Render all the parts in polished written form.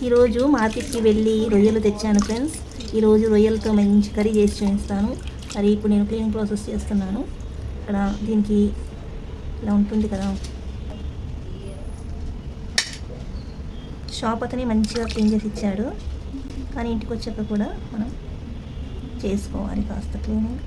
ఈరోజు మార్కెట్కి వెళ్ళి రొయ్యలు తెచ్చాను ఫ్రెండ్స్. ఈరోజు రొయ్యలతో మంచి కర్రీ చేసి చూపిస్తాను. మరి ఇప్పుడు నేను క్లీనింగ్ ప్రాసెస్ చేస్తున్నాను. ఇక్కడ దీనికి ఇలా ఉంటుంది కదా, షాప్ అతని మంచిగా క్లీన్ చేసి ఇచ్చాడు. కానీ ఇంటికి వచ్చాక కూడా మనం చేసుకోవాలి కాస్త క్లీనింగ్.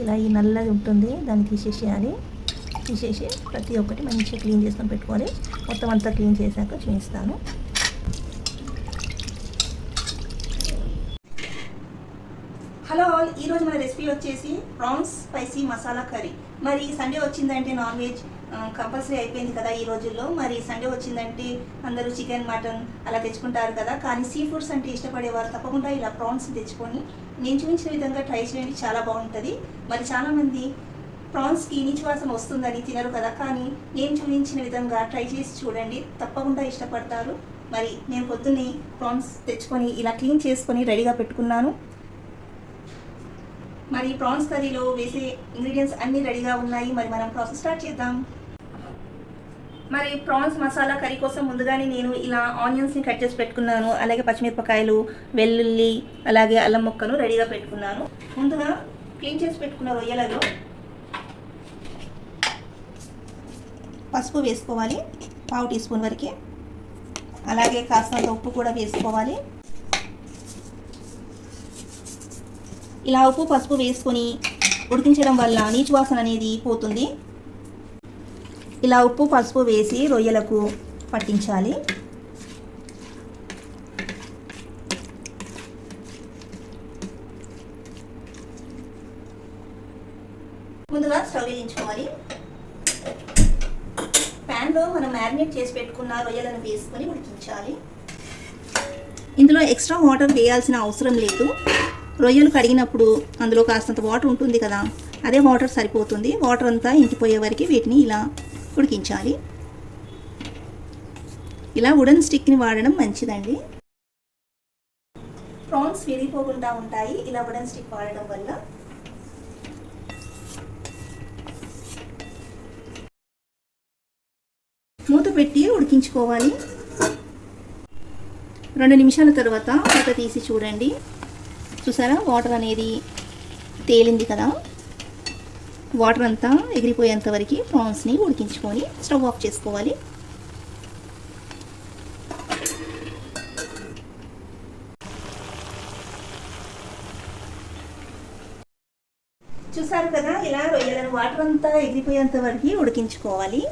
ఇలా ఈ నల్లది ఉంటుంది, దాన్ని తీసేసి ప్రతి ఒక్కటి మంచిగా క్లీన్ చేసుకొని పెట్టుకోవాలి. మొత్తం అంతా క్లీన్ చేశాక చూపిస్తాను. హలో ఆల్, ఈరోజు మన రెసిపీ వచ్చేసి ప్రాన్స్ స్పైసీ మసాలా కర్రీ. మరి సండే వచ్చిందంటే నాన్ వెజ్ కంపల్సరీ అయిపోయింది కదా ఈ రోజుల్లో. మరి సండే వచ్చిందంటే అందరూ చికెన్ మటన్ అలా తెచ్చుకుంటారు కదా. కానీ సీ ఫుడ్స్ అంటే ఇష్టపడేవారు తప్పకుండా ఇలా ప్రాన్స్ తెచ్చుకొని నేను చూపించిన విధంగా ట్రై చేయండి, చాలా బాగుంటుంది. మరి చాలామంది ప్రాన్స్కి నీచు వాసన వస్తుందని తినరు కదా, కానీ నేను చూపించిన విధంగా ట్రై చేసి చూడండి, తప్పకుండా ఇష్టపడతారు. మరి నేను పొద్దున్నే ప్రాన్స్ తెచ్చుకొని ఇలా క్లీన్ చేసుకొని రెడీగా పెట్టుకున్నాను. మరి ప్రాన్స్ కర్రీలో వేసే ఇంగ్రీడియంట్స్ అన్నీ రెడీగా ఉన్నాయి. మరి మనం ప్రాసెస్ స్టార్ట్ చేద్దాం. మరి ప్రాన్స్ మసాలా కర్రీ కోసం ముందుగానే నేను ఇలా ఆనియన్స్ని కట్ చేసి పెట్టుకున్నాను. అలాగే పచ్చిమిరపకాయలు, వెల్లుల్లి, అలాగే అల్లం ముక్కలు రెడీగా పెట్టుకున్నాను. ముందుగా క్లీన్ చేసి పెట్టుకున్న రొయ్యలలో పసుపు వేసుకోవాలి, 1/2 టీ స్పూన్ వరకే. అలాగే కాస్తంత ఉప్పు కూడా వేసుకోవాలి. ఇలా ఉప్పు పసుపు వేసుకొని ఉడికించడం వల్ల నీచు వాసన అనేది పోతుంది. ఇలా ఉప్పు పసుపు వేసి రొయ్యలకు పట్టించాలి. ముందుగా స్టవ్ వెలిగించుకోవాలి. ప్యాన్లో మనం మ్యారినేట్ చేసి పెట్టుకున్న రొయ్యలను వేసుకొని ఉడికించాలి. ఇందులో ఎక్స్ట్రా వాటర్ వేయాల్సిన అవసరం లేదు. రొయ్యలు కడిగినప్పుడు అందులో కాస్తంత వాటర్ ఉంటుంది కదా, అదే వాటర్ సరిపోతుంది. వాటర్ అంతా ఇంకిపోయే వరకు వీటిని ఇలా ఉడికించాలి. ఇలా వుడెన్ స్టిక్ని వాడడం మంచిదండి. ప్రాన్స్ విరిగిపోకుండా ఉంటాయి ఇలా వుడెన్ స్టిక్ వాడడం వల్ల. మూత పెట్టి ఉడికించుకోవాలి. 2 నిమిషాల తర్వాత మూత తీసి చూడండి. చూసారా, వాటర్ అనేది తేలింది కదా. వాటర్ అంతా ఎగిరిపోయేంత వరకు ప్రాన్స్ని ఉడికించుకొని స్టవ్ ఆఫ్ చేసుకోవాలి. చూసారు కదా, ఇలా రొయ్యలను వాటర్ అంతా ఎగిరిపోయేంత వరకు ఉడికించుకోవాలి.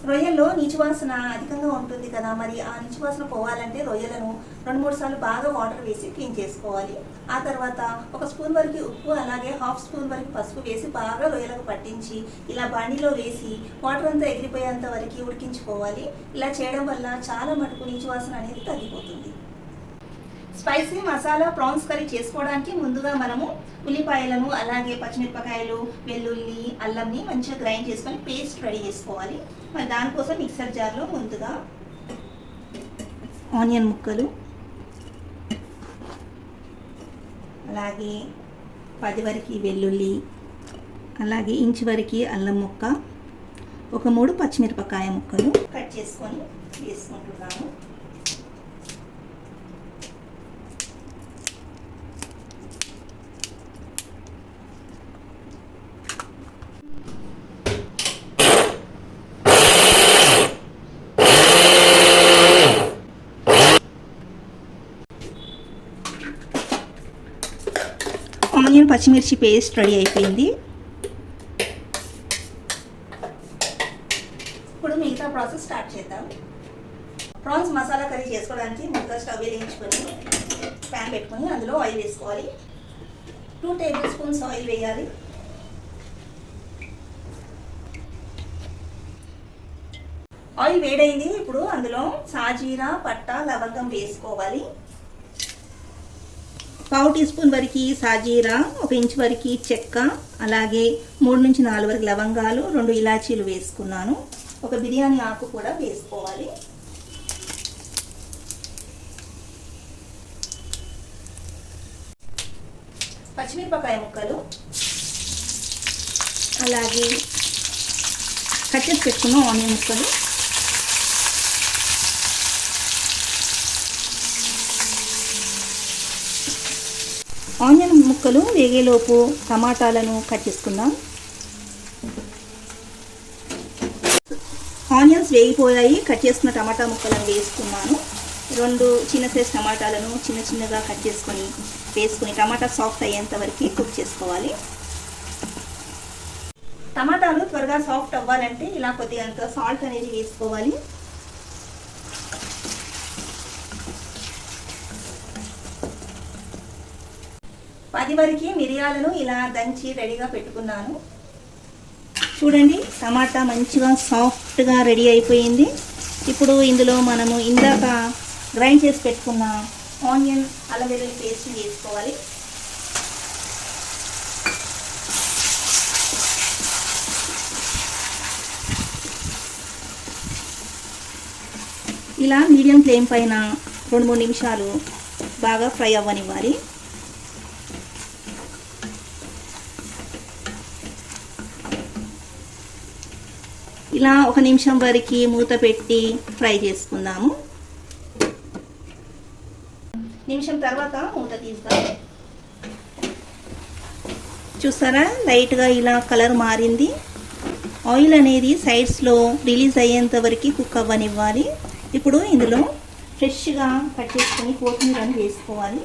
రొయ్యల్లో నీచు వాసన అధికంగా ఉంటుంది కదా. మరి ఆ నీచు వాసన పోవాలంటే రొయ్యలను 2-3 సార్లు బాగా వాటర్ వేసి క్లీన్ చేసుకోవాలి. ఆ తర్వాత 1 స్పూన్ వరకు ఉప్పు, అలాగే 1/2 స్పూన్ వరకు పసుపు వేసి బాగా రొయ్యలకు పట్టించి ఇలా బాండిలో వేసి వాటర్ అంతా ఎగిరిపోయేంత వరకు ఉడికించుకోవాలి. ఇలా చేయడం వల్ల చాలా మటుకు నీచు వాసన అనేది తగ్గిపోతుంది. స్పైసీ మసాలా ప్రాన్స్ కర్రీ చేసుకోవడానికి ముందుగా మనము ఉల్లిపాయలను, అలాగే పచ్చిమిరపకాయలు, వెల్లుల్లి, అల్లంని మంచిగా గ్రైండ్ చేసుకొని పేస్ట్ రెడీ చేసుకోవాలి. మరి దానికోసం మిక్సర్ జార్లో ముందుగా ఆనియన్ ముక్కలు, అలాగే 10 వరకు వెల్లుల్లి, అలాగే ఇంచు వరకు అల్లం ముక్క, 3 పచ్చిమిరపకాయ ముక్కలు కట్ చేసుకొని వేసుకుంటున్నాను. ఆనియన్ పచ్చిమిర్చి పేస్ట్ రెడీ అయిపోయింది. ఇప్పుడు మిగతా ప్రాసెస్ స్టార్ట్ చేద్దాం. ప్రాన్స్ మసాలా కర్రీ చేసుకోవడానికి ముందుగా స్టవ్ వెలిగించుకొని ప్యాన్ పెట్టుకొని అందులో ఆయిల్ వేసుకోవాలి. 2 టేబుల్ స్పూన్స్ ఆయిల్ వేయాలి. ఆయిల్ వేడైంది. ఇప్పుడు అందులో సాజీరా, పట్టా, లవంగం వేసుకోవాలి. 1/2 టీ స్పూన్ వరకు సాజీరా, 1 ఇంచు వరకు చెక్క, అలాగే 3-4 వరకు లవంగాలు, 2 ఇలాచీలు వేసుకున్నాను. 1 బిర్యానీ ఆకు కూడా వేసుకోవాలి. పచ్చిమిరపకాయ ముక్కలు, అలాగే కట్ చేసి పెట్టుకున్న ఆనియన్ ముక్కలు, ఆనియన్ ముక్కలు వేగేలోపు టమాటాలను కట్ చేసుకుందాం. ఆనియన్స్ వేగిపోయాయి. కట్ చేసుకున్న టమాటా ముక్కలను వేసుకున్నాను. 2 చిన్న సైజ్ టమాటాలను చిన్న చిన్నగా కట్ చేసుకొని వేసుకుని టమాటా సాఫ్ట్ అయ్యేంత వరకు కుక్ చేసుకోవాలి. టమాటాలు త్వరగా సాఫ్ట్ అవ్వాలంటే ఇలా కొద్దిగా సాల్ట్ అనేది వేసుకోవాలి. పది వరకు మిరియాలను ఇలా దంచి రెడీగా పెట్టుకున్నాను. చూడండి, టమాటా మంచిగా సాఫ్ట్గా రెడీ అయిపోయింది. ఇప్పుడు ఇందులో మనము ఇందాక గ్రైండ్ చేసి పెట్టుకున్న ఆనియన్ అల్లం వెల్లుల్లి పేస్ట్ వేసుకోవాలి. ఇలా మీడియం ఫ్లేమ్ పైన 2-3 నిమిషాలు బాగా ఫ్రై అవ్వనివ్వాలి. ఇలా 1 నిమిషం వరకు మూత పెట్టి ఫ్రై చేసుకుందాము. నిమిషం తర్వాత మూత తీద్దాం. చూసారా, లైట్గా ఇలా కలర్ మారింది. ఆయిల్ అనేది సైడ్స్లో రిలీజ్ అయ్యేంత వరకు కుక్ అవ్వనివ్వాలి. ఇప్పుడు ఇందులో ఫ్రెష్గా కట్ చేసుకొని కొత్తిమీరని వేసుకోవాలి.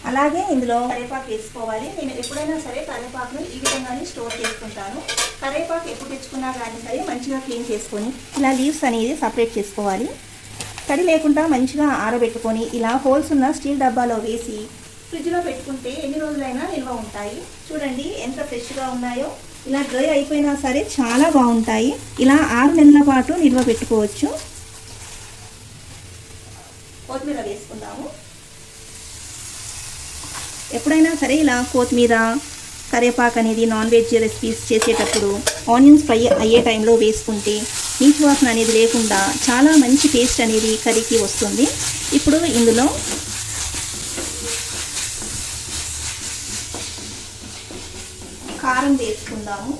అలాగే ఇందులో కరివేపాకు వేసుకోవాలి. నేను ఎప్పుడైనా సరే కరివేపాకును ఈ విధంగానే స్టోర్ చేసుకుంటాను. కరివేపాకు ఎప్పుడు తెచ్చుకున్నా కానీ సరే మంచిగా క్లీన్ చేసుకొని ఇలా లీవ్స్ అనేది సపరేట్ చేసుకోవాలి. తడి లేకుండా మంచిగా ఆరబెట్టుకొని ఇలా హోల్స్ ఉన్న స్టీల్ డబ్బాలో వేసి ఫ్రిడ్జ్లో పెట్టుకుంటే ఎన్ని రోజులైనా నిల్వ ఉంటాయి. చూడండి ఎంత ఫ్రెష్గా ఉన్నాయో. ఇలా డ్రై అయిపోయినా సరే చాలా బాగుంటాయి. ఇలా 6 నెలల పాటు నిల్వ పెట్టుకోవచ్చు. కొత్తిమీర వేసుకుందాము. ఎప్పుడైనా సరే ఇలా కొత్తిమీర, కరివేపాకు అనేది నాన్ వెజ్ రెసిపీస్ చేసేటప్పుడు ఆనియన్స్ ఫ్రై అయ్యే టైంలో వేసుకుంటే నీచు వాసన అనేది లేకుండా చాలా మంచి టేస్ట్ అనేది కర్రీకి వస్తుంది. ఇప్పుడు ఇందులో కారం వేసుకుందాము.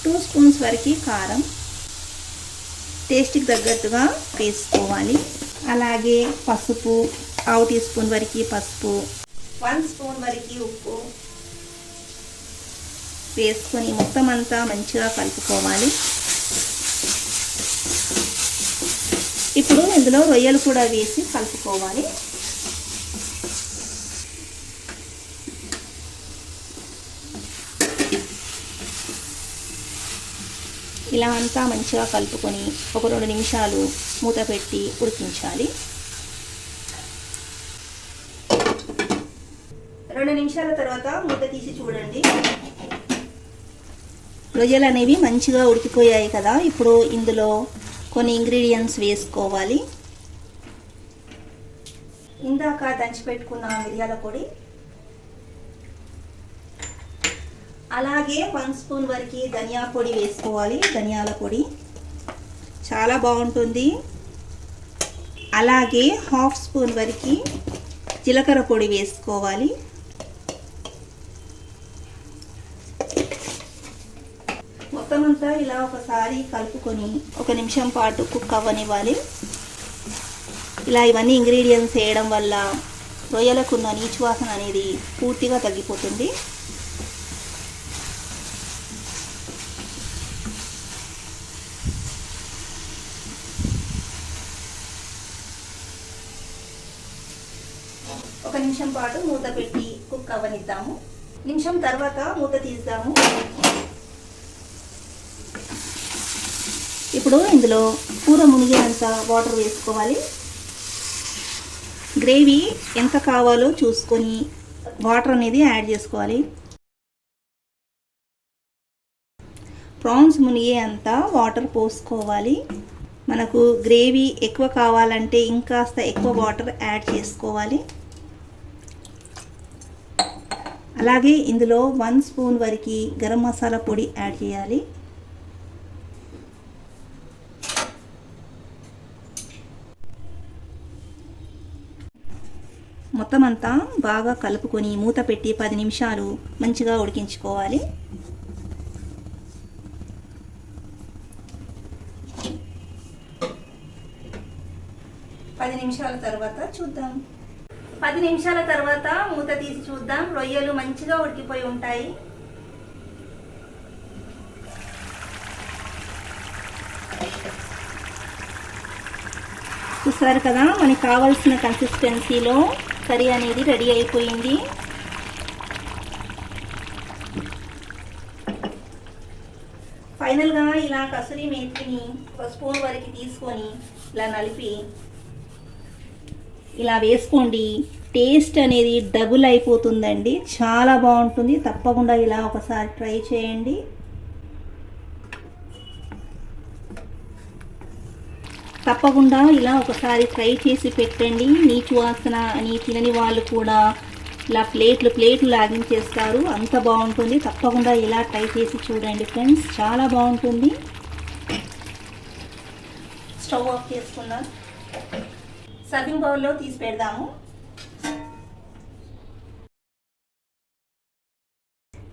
2 స్పూన్స్ వరకు కారం టేస్ట్కి తగ్గట్టుగా వేసుకోవాలి. అలాగే పసుపు 1/2 టీ స్పూన్ వరకు పసుపు, 1 స్పూన్ వరకు ఉప్పు వేసుకొని మొత్తం అంతా మంచిగా కలుపుకోవాలి. ఇప్పుడు ఇందులో రొయ్యలు కూడా వేసి కలుపుకోవాలి. ఇలా అంతా మంచిగా కలుపుకొని ఒక 2 నిమిషాలు మూత పెట్టి ఉడికించాలి. 2 నిమిషాల తర్వాత మూత తీసి చూడండి. రొయ్యలు అనేవి మంచిగా ఉడికిపోయాయి కదా. ఇప్పుడు ఇందులో కొన్ని ఇంగ్రీడియంట్స్ వేసుకోవాలి. ఇందాక దంచి పెట్టుకున్న మిరియాల పొడి, అలాగే 1 స్పూన్ వరకు ధనియా పొడి వేసుకోవాలి. ధనియాల పొడి చాలా బాగుంటుంది. అలాగే 1/2 స్పూన్ వరకు జీలకర్ర పొడి వేసుకోవాలి. మొత్తం అంతా ఇలా ఒకసారి కలుపుకొని 1 నిమిషం పాటు కుక్ అవ్వనివ్వాలి. ఇలా ఇవన్నీ ఇంగ్రీడియంట్స్ వేయడం వల్ల రొయ్యలకున్న నీచు వాసన అనేది పూర్తిగా తగ్గిపోతుంది. ఒక నిమిషం పాటు మూత పెట్టి కుక్ అవ్వనిద్దాము. నిమిషం తర్వాత మూత తీద్దాము. ఇప్పుడు ఇందులో కూర మునిగేంత వాటర్ వేసుకోవాలి. గ్రేవీ ఎంత కావాలో చూసుకొని వాటర్ అనేది యాడ్ చేసుకోవాలి. ప్రాన్స్ మునిగే అంత వాటర్ పోసుకోవాలి. మనకు గ్రేవీ ఎక్కువ కావాలంటే ఇంకాస్త ఎక్కువ వాటర్ యాడ్ చేసుకోవాలి. అలాగే ఇందులో 1 స్పూన్ వరకు గరం మసాలా పొడి యాడ్ చేయాలి. మొత్తం అంతా బాగా కలుపుకొని మూత పెట్టి 10 నిమిషాలు మంచిగా ఉడికించుకోవాలి. పది నిమిషాల తర్వాత చూద్దాం. 10 నిమిషాల తర్వాత మూత తీసి చూద్దాం. రొయ్యలు మంచిగా ఉడికిపోయి ఉంటాయి. చూసారు కదా, మనకి కావాల్సిన కన్సిస్టెన్సీలో కర్రీ అనేది రెడీ అయిపోయింది. ఫైనల్గా ఇలా కసూరి మేతిని ఒక స్పూన్ వరకు తీసుకొని ఇలా నలిపి ఇలా వేసుకోండి. టేస్ట్ అనేది డబుల్ అయిపోతుందండి, చాలా బాగుంటుంది. తప్పకుండా ఇలా ఒకసారి ట్రై చేయండి. తప్పకుండా ఇలా ఒకసారి ట్రై చేసి పెట్టండి. నీచు వాసన అని తినని వాళ్ళు కూడా ఇలా ప్లేట్లు లాగించేస్తారు, అంత బాగుంటుంది. తప్పకుండా ఇలా ట్రై చేసి చూడండి ఫ్రెండ్స్, చాలా బాగుంటుంది. స్టవ్ ఆఫ్ చేసుకుందాం. సర్వింగ్ బౌల్లో తీసి పెడదాము.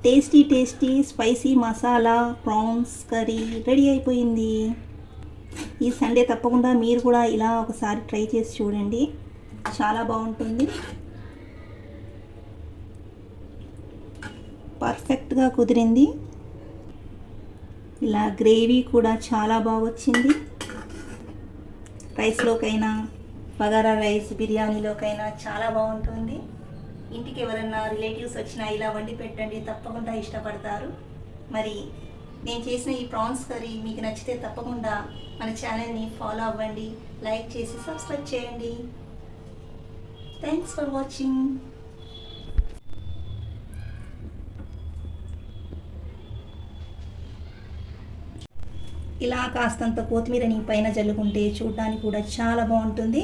Tasty spicy masala prawns curry ready అయిపోయింది. ఈ సండే తప్పకుండా మీరు కూడా ఇలా ఒకసారి ట్రై చేసి చూడండి, చాలా బాగుంటుంది. పర్ఫెక్ట్గా కుదిరింది. ఇలా గ్రేవీ కూడా చాలా బాగా వచ్చింది. రైస్లోకైనా, బగారా రైస్, బిర్యానీలోకైనా చాలా బాగుంటుంది. ఇంటికి ఎవరైనా రిలేటివ్స్ వచ్చినా ఇలా వండి పెట్టండి, తప్పకుండా ఇష్టపడతారు. మరి నేను చేసిన ఈ ప్రాన్స్ కర్రీ మీకు నచ్చితే తప్పకుండా మన ఛానల్ని ఫాలో అవ్వండి, లైక్ చేసి సబ్స్క్రైబ్ చేయండి. Thanks for watching. ఇలా కాస్తంత కొత్తిమీరని పైన జల్లుకుంటే చూడడానికి కూడా చాలా బాగుంటుంది.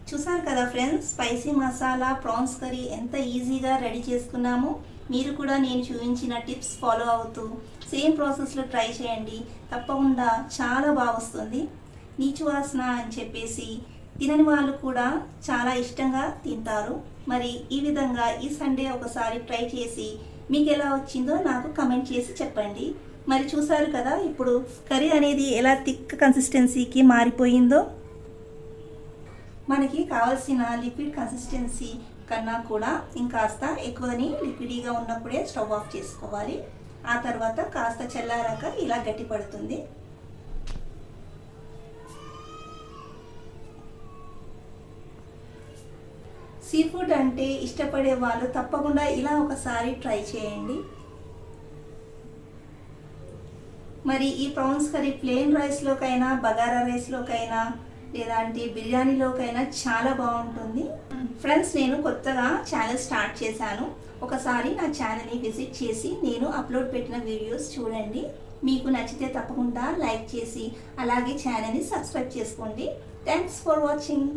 చూసారు కదా friends, spicy masala prawns curry ఎంత ఈజీగా రెడీ చేసుకున్నాము. మీరు కూడా నేను చూపించిన టిప్స్ ఫాలో అవుతూ సేమ్ ప్రాసెస్లో ట్రై చేయండి, తప్పకుండా చాలా బాగా వస్తుంది. నీచు వాసన అని చెప్పేసి తినని వాళ్ళు కూడా చాలా ఇష్టంగా తింటారు. మరి ఈ విధంగా ఈ సండే ఒకసారి ట్రై చేసి మీకు ఎలా వచ్చిందో నాకు కమెంట్ చేసి చెప్పండి. మరి చూసారు కదా, ఇప్పుడు కర్రీ అనేది ఎలా థిక్ కన్సిస్టెన్సీకి మారిపోయిందో. మనకి కావాల్సిన లిక్విడ్ కన్సిస్టెన్సీ కన్నా కూడా ఇంకాస్త ఎక్కువని లిక్విడీగా ఉన్నప్పుడే స్టవ్ ఆఫ్ చేసుకోవాలి. ఆ తర్వాత కాస్త చల్లారాక ఇలా గట్టి పడుతుంది. సీ ఫుడ్ అంటే ఇష్టపడే వాళ్ళు తప్పకుండా ఇలా ఒకసారి ట్రై చేయండి. మరి ఈ ప్రాన్స్ కర్రీ ప్లెయిన్ రైస్లోకైనా, బగారా రైస్లోకైనా, లేదంటే బిర్యానీలోకైనా చాలా బాగుంటుంది. ఫ్రెండ్స్, నేను కొత్తగా ఛానల్ స్టార్ట్ చేశాను. ఒకసారి నా ఛానల్ని విజిట్ చేసి నేను అప్లోడ్ పెట్టిన వీడియోస్ చూడండి. మీకు నచ్చితే తప్పకుండా లైక్ చేసి అలాగే ఛానల్ని సబ్స్క్రైబ్ చేసుకోండి. Thanks for watching.